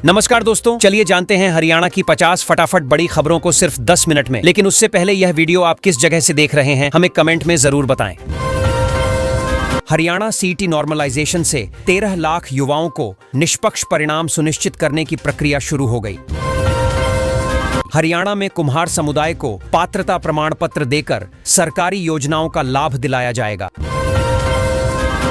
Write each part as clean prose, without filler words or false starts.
नमस्कार दोस्तों, चलिए जानते हैं हरियाणा की 50 फटाफट बड़ी खबरों को सिर्फ 10 मिनट में। लेकिन उससे पहले यह वीडियो आप किस जगह से देख रहे हैं हमें कमेंट में जरूर बताएं। हरियाणा सीटी नॉर्मलाइजेशन से 13 लाख युवाओं को निष्पक्ष परिणाम सुनिश्चित करने की प्रक्रिया शुरू हो गई। हरियाणा में कुम्हार समुदाय को पात्रता प्रमाण पत्र देकर सरकारी योजनाओं का लाभ दिलाया जाएगा।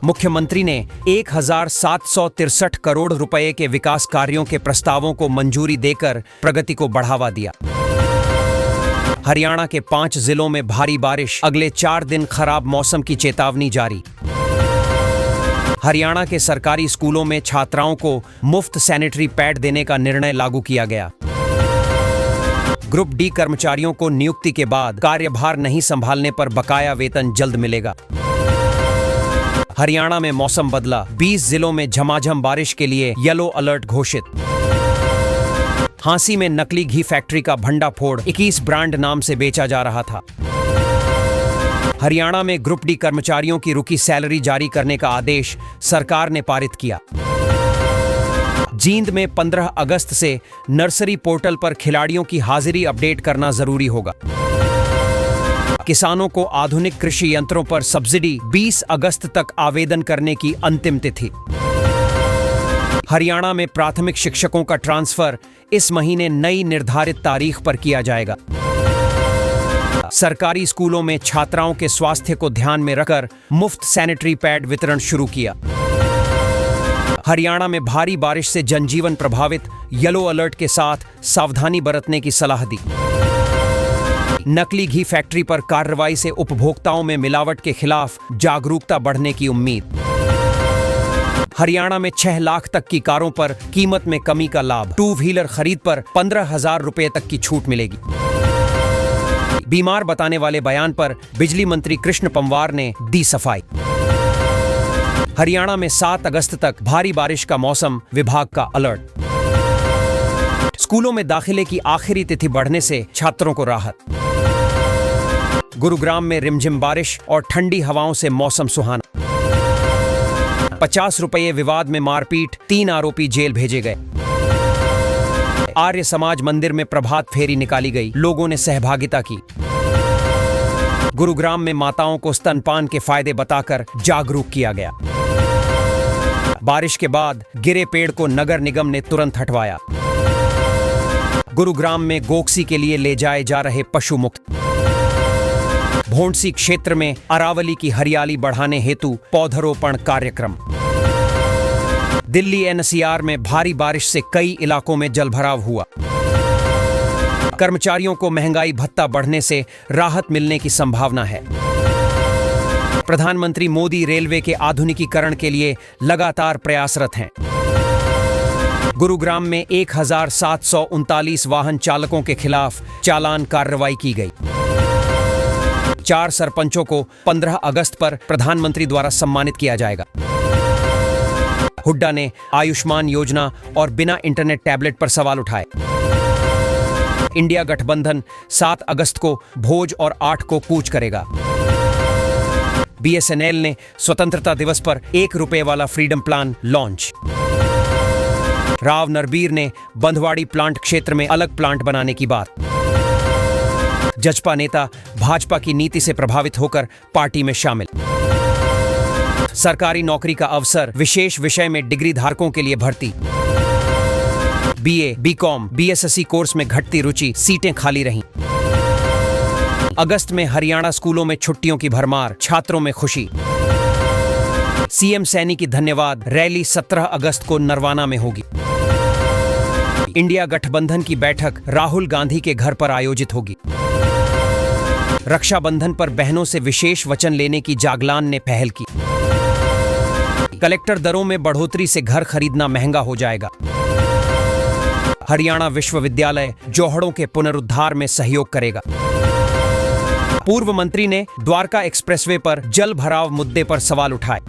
मुख्यमंत्री ने 1763 करोड़ रुपए के विकास कार्यों के प्रस्तावों को मंजूरी देकर प्रगति को बढ़ावा दिया। हरियाणा के 5 जिलों में भारी बारिश, अगले 4 दिन खराब मौसम की चेतावनी जारी। हरियाणा के सरकारी स्कूलों में छात्राओं को मुफ्त सैनिटरी पैड देने का निर्णय लागू किया गया। ग्रुप डी कर्मचारियों को नियुक्ति के बाद कार्यभार नहीं संभालने पर बकाया वेतन जल्द मिलेगा। हरियाणा में मौसम बदला, 20 जिलों में झमाझम बारिश के लिए येलो अलर्ट घोषित। हांसी में नकली घी फैक्ट्री का भंडाफोड़ 21 ब्रांड नाम से बेचा जा रहा था। हरियाणा में ग्रुप डी कर्मचारियों की रुकी सैलरी जारी करने का आदेश सरकार ने पारित किया। जींद में 15 अगस्त से नर्सरी पोर्टल पर खिलाड़ियों की हाजिरी अपडेट करना जरूरी होगा। किसानों को आधुनिक कृषि यंत्रों पर सब्सिडी 20 अगस्त तक आवेदन करने की अंतिम तिथि। हरियाणा में प्राथमिक शिक्षकों का ट्रांसफर इस महीने नई निर्धारित तारीख पर किया जाएगा। सरकारी स्कूलों में छात्राओं के स्वास्थ्य को ध्यान में रखकर मुफ्त सैनिटरी पैड वितरण शुरू किया। हरियाणा में भारी बारिश से जनजीवन प्रभावित, येलो अलर्ट के साथ सावधानी बरतने की सलाह दी। नकली घी फैक्ट्री पर कार्रवाई से उपभोक्ताओं में मिलावट के खिलाफ जागरूकता बढ़ने की उम्मीद। हरियाणा में 6 लाख तक की कारों पर कीमत में कमी का लाभ, 2 व्हीलर खरीद पर 15,000 रुपए तक की छूट मिलेगी। बीमार बताने वाले बयान पर बिजली मंत्री कृष्ण पंवार ने दी सफाई। हरियाणा में 7 अगस्त तक भारी बारिश का मौसम, विभाग का अलर्ट। स्कूलों में दाखिले की आखिरी तिथि बढ़ने से छात्रों को राहत। गुरुग्राम में रिमझिम बारिश और ठंडी हवाओं से मौसम सुहाना। 50 रुपये विवाद में मारपीट, 3 आरोपी जेल भेजे गए। आर्य समाज मंदिर में प्रभात फेरी निकाली गई, लोगों ने सहभागिता की। गुरुग्राम में माताओं को स्तनपान के फायदे बताकर जागरूक किया गया। बारिश के बाद गिरे पेड़ को नगर निगम ने तुरंत हटवाया। गुरुग्राम में गोक्सी के लिए ले जाए जा रहे पशु मुक्त। भोंडसी क्षेत्र में अरावली की हरियाली बढ़ाने हेतु पौधरोपण कार्यक्रम। दिल्ली एनसीआर में भारी बारिश से कई इलाकों में जलभराव हुआ। कर्मचारियों को महंगाई भत्ता बढ़ने से राहत मिलने की संभावना है। प्रधानमंत्री मोदी रेलवे के आधुनिकीकरण के लिए लगातार प्रयासरत हैं। गुरुग्राम में 1739 वाहन चालकों के खिलाफ चालान कार्रवाई की गई। 4 सरपंचों को 15 अगस्त पर प्रधानमंत्री द्वारा सम्मानित किया जाएगा। हुड्डा ने आयुष्मान योजना और बिना इंटरनेट टैबलेट पर सवाल उठाए। इंडिया गठबंधन 7 अगस्त को भोज और 8 को कूच करेगा। बीएसएनएल ने स्वतंत्रता दिवस पर 1 रुपए वाला freedom plan launch. Rao Narbir ने बंधवाड़ी प्लांट क्षेत्र में अलग प्लांट बनाने की बात। जजपा नेता भाजपा की नीति से प्रभावित होकर पार्टी में शामिल। सरकारी नौकरी का अवसर, विशेष विषय में डिग्री धारकों के लिए भर्ती। बीए, बीकॉम, बीएसएससी कोर्स में घटती रुचि, सीटें खाली रहीं। अगस्त में हरियाणा स्कूलों में छुट्टियों की भरमार, छात्रों में खुशी। सीएम सैनी की धन्यवाद रैली 17 अगस्त को नरवाना में होगी। इंडिया गठबंधन की बैठक राहुल गांधी के घर पर आयोजित होगी। रक्षाबंधन पर बहनों से विशेष वचन लेने की जागलान ने पहल की। कलेक्टर दरों में बढ़ोतरी से घर खरीदना महंगा हो जाएगा। हरियाणा विश्वविद्यालय जोहड़ों के पुनरुद्धार में सहयोग करेगा। पूर्व मंत्री ने द्वारका एक्सप्रेसवे पर जल भराव मुद्दे पर सवाल उठाए।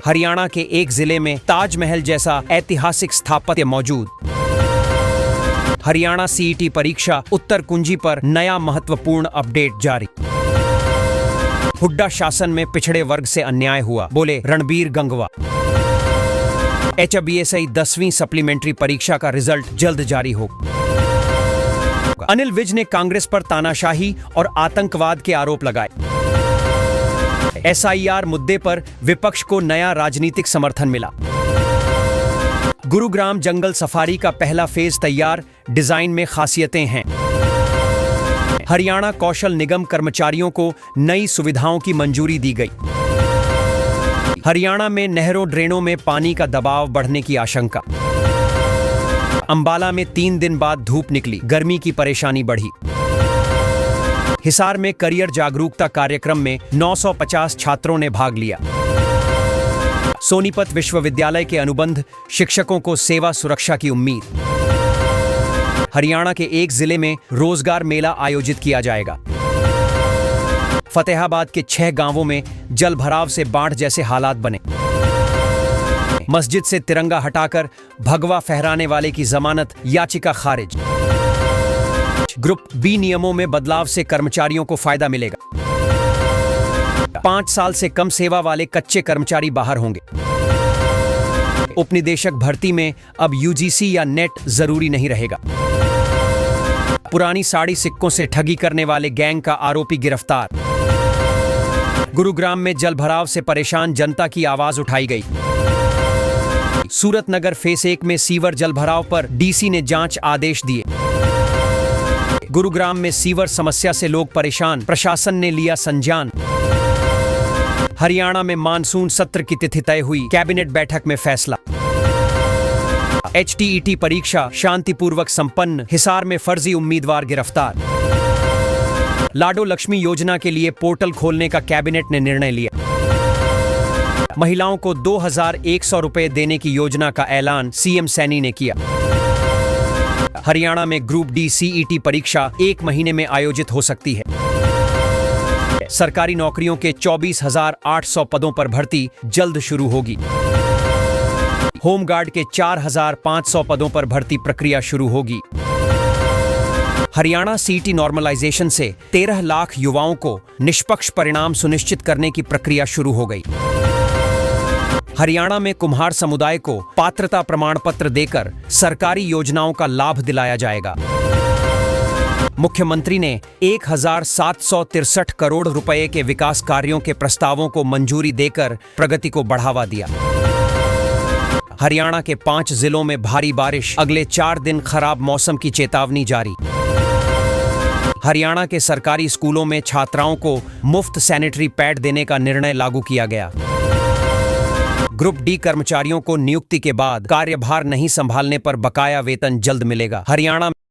हरियाणा के एक जिले में ताजमहल जैसा ऐतिहासिक स्थापत्य मौजूद। हरियाणा सीईटी परीक्षा उत्तर कुंजी पर नया महत्वपूर्ण अपडेट जारी। हुड्डा शासन में पिछड़े वर्ग से अन्याय हुआ, बोले रणबीर गंगवा। HBSI 10वीं सप्लीमेंट्री परीक्षा का रिजल्ट जल्द जारी होगा। अनिल विज ने कांग्रेस पर तानाशाही और आतंकवाद के आरोप लगाए। SIR मुद्दे पर विपक्ष को नया राजनीतिक समर्थन मिला। गुरुग्राम जंगल सफारी का पहला फेज तैयार, डिजाइन में खासियतें हैं। हरियाणा कौशल निगम कर्मचारियों को नई सुविधाओं की मंजूरी दी गई। हरियाणा में नहरों ड्रेनों में पानी का दबाव बढ़ने की आशंका। अंबाला में 3 दिन बाद धूप निकली, गर्मी की परेशानी बढ़ी। हिसार में करियर जागरूकता कार्यक्रम में 950 छात्रों ने भाग लिया। सोनीपत विश्वविद्यालय के अनुबंध शिक्षकों को सेवा सुरक्षा की उम्मीद। हरियाणा के एक जिले में रोजगार मेला आयोजित किया जाएगा। फतेहाबाद के 6 गांवों में जलभराव से बाढ़ जैसे हालात बने। मस्जिद से तिरंगा हटाकर भगवा फहराने वाले की जमानत याचिका खारिज। ग्रुप बी नियमों में बदलाव से कर्मचारियों को फायदा मिलेगा। 5 साल से कम सेवा वाले कच्चे कर्मचारी बाहर होंगे। उपनिदेशक भर्ती में अब UGC या नेट जरूरी नहीं रहेगा। पुरानी साड़ी सिक्कों से ठगी करने वाले गैंग का आरोपी गिरफ्तार। गुरुग्राम में जलभराव से परेशान जनता की आवाज उठाई गई। सूरतनगर फेस 1 में सीवर जलभराव पर DC ने जांच आदेश दिए। गुरुग्राम में सीवर समस्या से लोग परेशान, प्रशासन ने लिया संज्ञान। हरियाणा में मानसून सत्र की तिथि तय हुई, कैबिनेट बैठक में फैसला। HTET परीक्षा शांतिपूर्वक संपन्न, हिसार में फर्जी उम्मीदवार गिरफ्तार। लाडो लक्ष्मी योजना के लिए पोर्टल खोलने का कैबिनेट ने निर्णय लिया। महिलाओं को 2100 रुपए देने की योजना का ऐलान CM सैनी ने किया। हरियाणा में ग्रुप D CET परीक्षा 1 महीने में आयोजित हो सकती है। सरकारी नौकरियों के 24,800 पदों पर भर्ती जल्द शुरू होगी। होमगार्ड के 4,500 पदों पर भर्ती प्रक्रिया शुरू होगी। हरियाणा CET नॉर्मलाइजेशन से 13 लाख युवाओं को निष्पक्ष परिणाम सुनिश्चित करने की प्रक्रिया शुरू हो गई। हरियाणा में कुम्हार समुदाय को पात्रता प्रमाण पत्र देकर सरकारी योजनाओं का लाभ दिलाया जाएगा। मुख्यमंत्री ने 1,763 करोड़ रुपए के विकास कार्यों के प्रस्तावों को मंजूरी देकर प्रगति को बढ़ावा दिया। हरियाणा के 5 जिलों में भारी बारिश, अगले 4 दिन खराब मौसम की चेतावनी जारी। हरियाणा के सरकारी स्कूलों में छात्राओं को मुफ्त सैनिटरी पैड देने का निर्णय लागू किया गया। ग्रुप D कर्मचारियों को नियुक्ति के बाद कार्यभार नहीं संभालने पर बकाया वेतन जल्द मिलेगा। हरियाणा